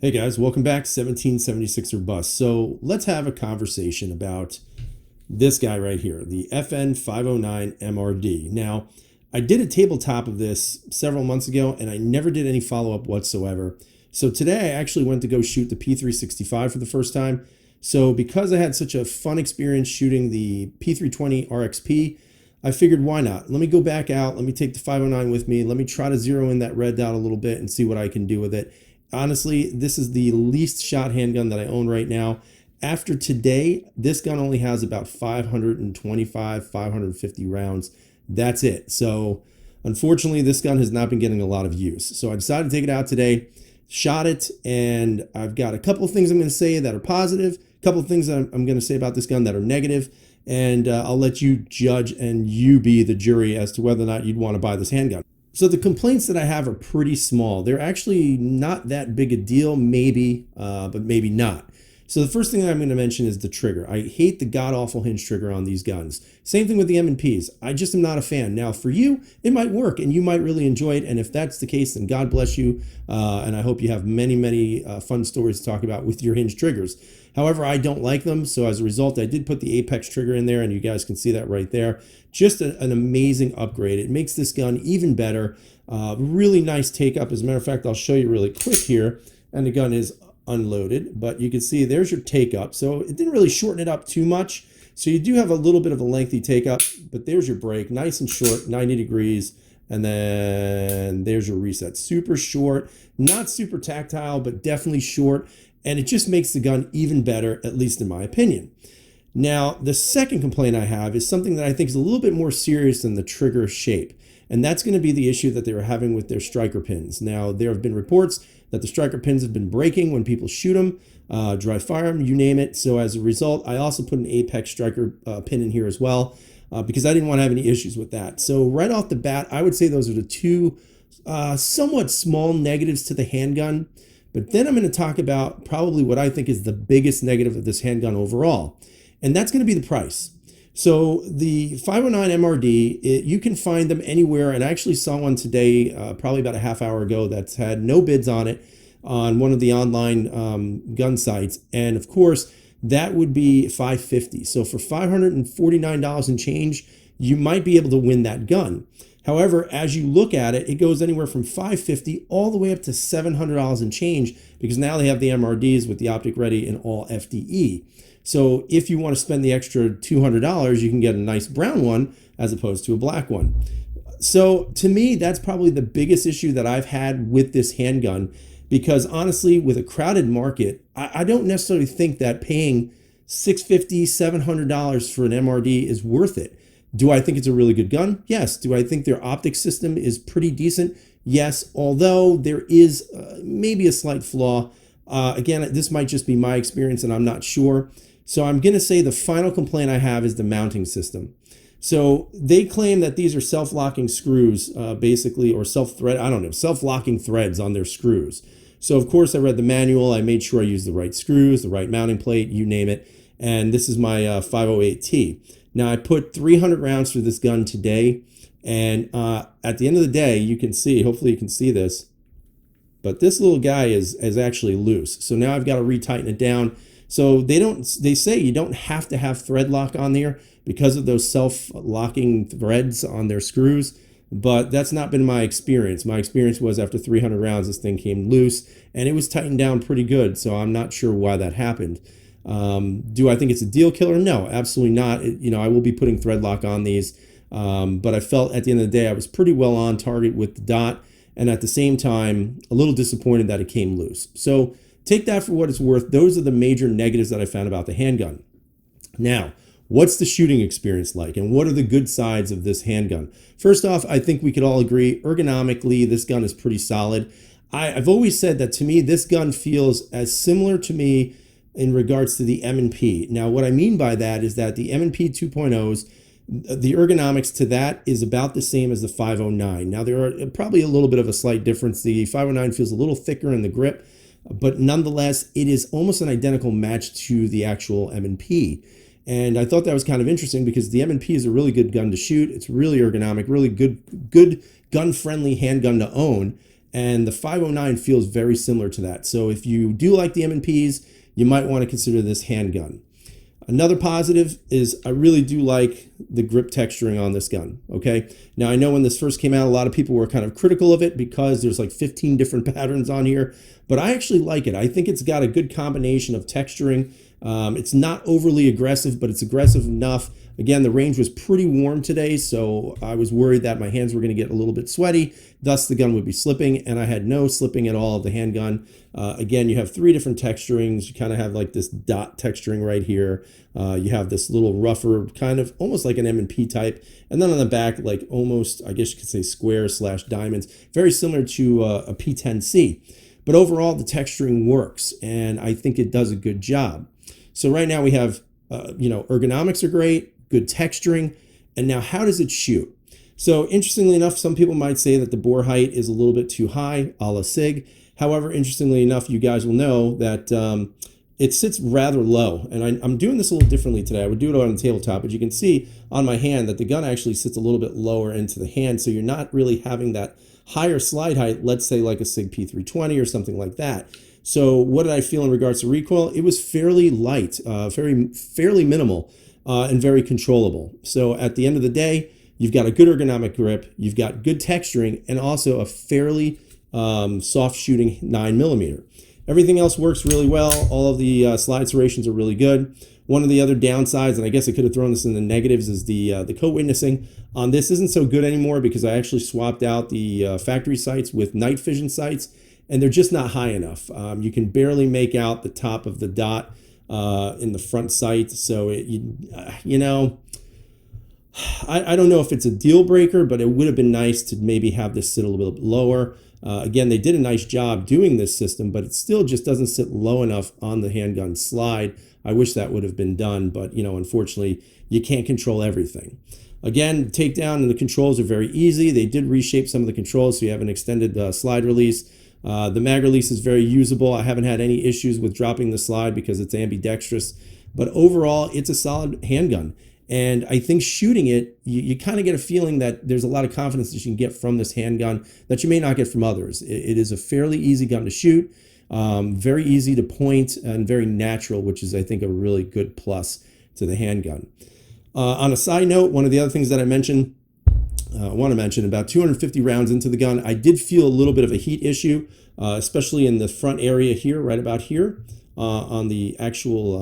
Hey guys, welcome back. 1776 or bust. So let's have a conversation about this guy right here, the FN 509 MRD. Now, I did a tabletop of this several months ago and I never did any follow up whatsoever. So today I actually went to go shoot the P365 for the first time. So because I had such a fun experience shooting the P320 RXP, I figured why not? Let me go back out. Let me take the 509 with me. Let me try to zero in that red dot a little bit and see what I can do with it. Honestly, this is the least shot handgun that I own right now. After today, this gun only has about 525, 550 rounds. That's it. So unfortunately, this gun has not been getting a lot of use. So I decided to take it out today, shot it, and I've got a couple of things I'm going to say that are positive, a couple of things that I'm going to say about this gun that are negative, and I'll let you judge and you be the jury as to whether or not you'd want to buy this handgun. So the complaints that I have are pretty small. They're actually not that big a deal, maybe, but maybe not. So the first thing that I'm going to mention is the trigger. I hate the god-awful hinge trigger on these guns. Same thing with the M&Ps. I just am not a fan. Now, for you, it might work, and you might really enjoy it. And if that's the case, then God bless you. And I hope you have many, many fun stories to talk about with your hinge triggers. However, I don't like them. So as a result, I did put the Apex trigger in there, and you guys can see that right there. Just an amazing upgrade. It makes this gun even better. Really nice take up. As a matter of fact, I'll show you really quick here. And the gun is unloaded, but you can see there's your take up. So it didn't really shorten it up too much. So you do have a little bit of a lengthy take up, but there's your break, nice and short, 90 degrees. And then there's your reset. Super short, not super tactile, but definitely short. And it just makes the gun even better, at least in my opinion. Now, the second complaint I have is something that I think is a little bit more serious than the trigger shape. And that's going to be the issue that they were having with their striker pins. Now, there have been reports that the striker pins have been breaking when people shoot them, dry fire them, you name it. So as a result, I also put an Apex striker pin in here as well because I didn't want to have any issues with that. So right off the bat, I would say those are the two somewhat small negatives to the handgun. But then I'm going to talk about probably what I think is the biggest negative of this handgun overall. And that's going to be the price. So the 509 MRD, you can find them anywhere. And I actually saw one today, probably about a half hour ago, that's had no bids on it on one of the online gun sites. And of course, that would be $550. So for $549 and change, you might be able to win that gun. However, as you look at it, it goes anywhere from $550 all the way up to $700 and change because now they have the MRDs with the optic ready and all FDE. So if you want to spend the extra $200, you can get a nice brown one as opposed to a black one. So to me, that's probably the biggest issue that I've had with this handgun because honestly, with a crowded market, I don't necessarily think that paying $650, $700 for an MRD is worth it. Do I think it's a really good gun? Yes. Do I think their optic system is pretty decent? Yes, although there is maybe a slight flaw. Again, this might just be my experience and I'm not sure. So I'm going to say the final complaint I have is the mounting system. So they claim that these are self-locking screws, basically, or self-locking threads on their screws. So of course I read the manual. I made sure I used the right screws, the right mounting plate, you name it. And this is my 508T. Now I put 300 rounds through this gun today. And at the end of the day, you can see, hopefully you can see this, but this little guy is actually loose. So now I've got to retighten it down. So they say you don't have to have thread lock on there because of those self-locking threads on their screws, but that's not been my experience. My experience was after 300 rounds, this thing came loose and it was tightened down pretty good. So I'm not sure why that happened. Do I think it's a deal killer? No, absolutely not. I will be putting thread lock on these, but I felt at the end of the day, I was pretty well on target with the dot. And at the same time, a little disappointed that it came loose. So take that for what it's worth. Those are the major negatives that I found about the handgun. Now, what's the shooting experience like? And what are the good sides of this handgun? First off, I think we could all agree, ergonomically, this gun is pretty solid. I've always said that to me, this gun feels as similar to me in regards to the M&P. Now, what I mean by that is that the M&P 2.0s, the ergonomics to that is about the same as the 509. Now, there are probably a little bit of a slight difference. The 509 feels a little thicker in the grip, but nonetheless, it is almost an identical match to the actual M&P. And I thought that was kind of interesting because the M&P is a really good gun to shoot. It's really ergonomic, really good gun-friendly handgun to own. and the 509 feels very similar to that. So if you do like the M&Ps, you might want to consider this handgun. Another positive is I really do like the grip texturing on this gun, okay? Now, I know when this first came out, a lot of people were kind of critical of it because there's like 15 different patterns on here, but I actually like it. I think it's got a good combination of texturing. It's not overly aggressive, but it's aggressive enough. Again, the range was pretty warm today, so I was worried that my hands were going to get a little bit sweaty, thus the gun would be slipping, and I had no slipping at all of the handgun. Again, you have 3 different texturings. You kind of have like this dot texturing right here. You have this little rougher, kind of almost like an M&P type, and then on the back, like almost, I guess you could say square/diamonds, very similar to a P10C. But overall, the texturing works, and I think it does a good job. So right now we have, ergonomics are great, good texturing, and now how does it shoot? So interestingly enough, some people might say that the bore height is a little bit too high, a la SIG. However, interestingly enough, you guys will know that it sits rather low, and I'm doing this a little differently today. I would do it on the tabletop, but you can see on my hand that the gun actually sits a little bit lower into the hand, so you're not really having that higher slide height, let's say like a SIG P320 or something like that. So what did I feel in regards to recoil? It was fairly light, fairly minimal, and very controllable. So at the end of the day, you've got a good ergonomic grip, you've got good texturing, and also a fairly soft shooting 9mm. Everything else works really well. All of the slide serrations are really good. One of the other downsides, and I guess I could have thrown this in the negatives, is the coat witnessing on this isn't so good anymore because I actually swapped out the factory sights with night vision sights, and they're just not high enough. You can barely make out the top of the dot in the front sight. So, I don't know if it's a deal breaker, but it would have been nice to maybe have this sit a little bit lower. Again, they did a nice job doing this system, but it still just doesn't sit low enough on the handgun slide. I wish that would have been done, but unfortunately, you can't control everything. Again, the takedown and the controls are very easy. They did reshape some of the controls, so you have an extended slide release. The mag release is very usable. I haven't had any issues with dropping the slide because it's ambidextrous, but overall, it's a solid handgun. And I think shooting it, you kind of get a feeling that there's a lot of confidence that you can get from this handgun that you may not get from others. It is a fairly easy gun to shoot, very easy to point, and very natural, which is, I think, a really good plus to the handgun. On a side note, one of the other things that I want to mention, about 250 rounds into the gun, I did feel a little bit of a heat issue, especially in the front area here, right about here, on the actual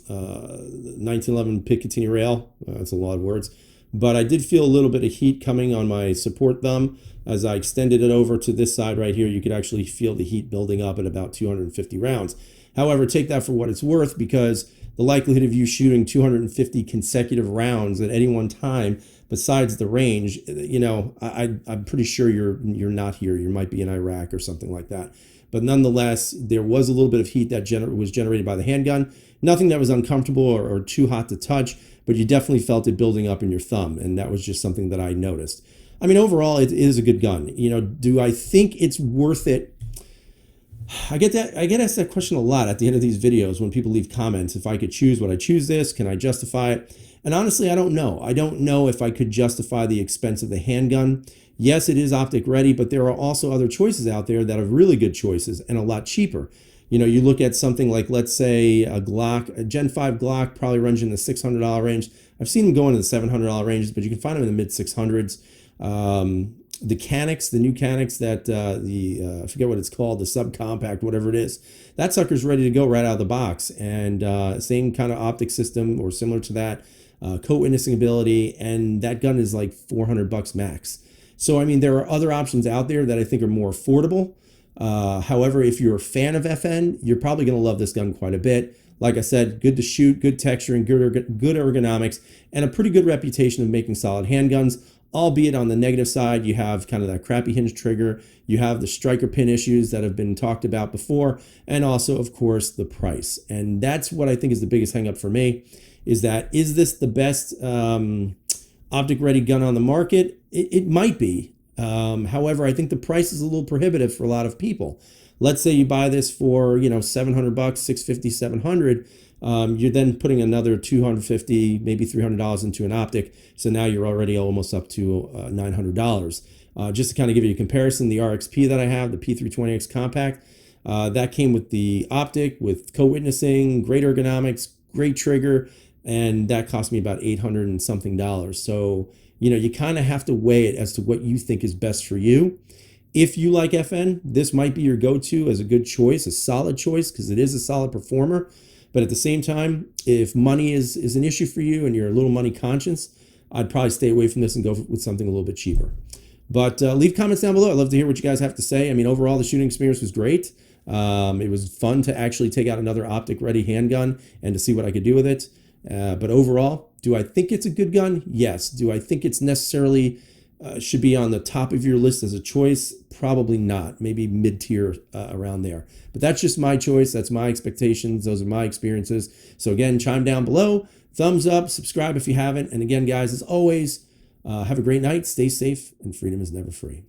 1911 Picatinny rail. That's a lot of words, but I did feel a little bit of heat coming on my support thumb. As I extended it over to this side right here, you could actually feel the heat building up at about 250 rounds. However, take that for what it's worth, because the likelihood of you shooting 250 consecutive rounds at any one time, besides the range, I'm pretty sure you're not here. You might be in Iraq or something like that. But nonetheless, there was a little bit of heat that was generated by the handgun. Nothing that was uncomfortable or too hot to touch, but you definitely felt it building up in your thumb, and that was just something that I noticed. I mean, overall, it is a good gun. Do I think it's worth it? I get asked that question a lot at the end of these videos when people leave comments. If I could choose, would I choose this? Can I justify it? And honestly, I don't know. I don't know if I could justify the expense of the handgun. Yes, it is optic ready, but there are also other choices out there that are really good choices and a lot cheaper. You look at something like, let's say, a Gen 5 Glock probably runs in the $600 range. I've seen them go into the $700 ranges, but you can find them in the mid 600s. The Canex, the new Canex, that I forget what it's called, the subcompact, whatever it is, that sucker's ready to go right out of the box. And same kind of optic system or similar to that, coat witnessing ability, and that gun is like $400 max. So, I mean, there are other options out there that I think are more affordable. However, if you're a fan of FN, you're probably going to love this gun quite a bit. Like I said, good to shoot, good texturing, good ergonomics, and a pretty good reputation of making solid handguns, albeit on the negative side, you have kind of that crappy hinge trigger, you have the striker pin issues that have been talked about before, and also, of course, the price. And that's what I think is the biggest hang up for me, is this the best optic ready gun on the market? It might be. However, I think the price is a little prohibitive for a lot of people. Let's say you buy this for, $700, $650, $700. you're then putting another $250, maybe $300 into an optic. So now you're already almost up to $900. Just to kind of give you a comparison, the RXP that I have, the P320X Compact, that came with the optic, with co-witnessing, great ergonomics, great trigger, and that cost me about $800 and something. So, you kind of have to weigh it as to what you think is best for you. If you like FN, this might be your go-to as a good choice, a solid choice, because it is a solid performer. But at the same time, if money is an issue for you and you're a little money conscious, I'd probably stay away from this and go with something a little bit cheaper. But leave comments down below. I'd love to hear what you guys have to say. I mean, overall, the shooting experience was great. It was fun to actually take out another optic-ready handgun and to see what I could do with it. But overall, do I think it's a good gun? Yes. Do I think it's necessarily should be on the top of your list as a choice? Probably not. Maybe mid-tier around there. But that's just my choice. That's my expectations. Those are my experiences. So again, chime down below. Thumbs up. Subscribe if you haven't. And again, guys, as always, have a great night. Stay safe. And freedom is never free.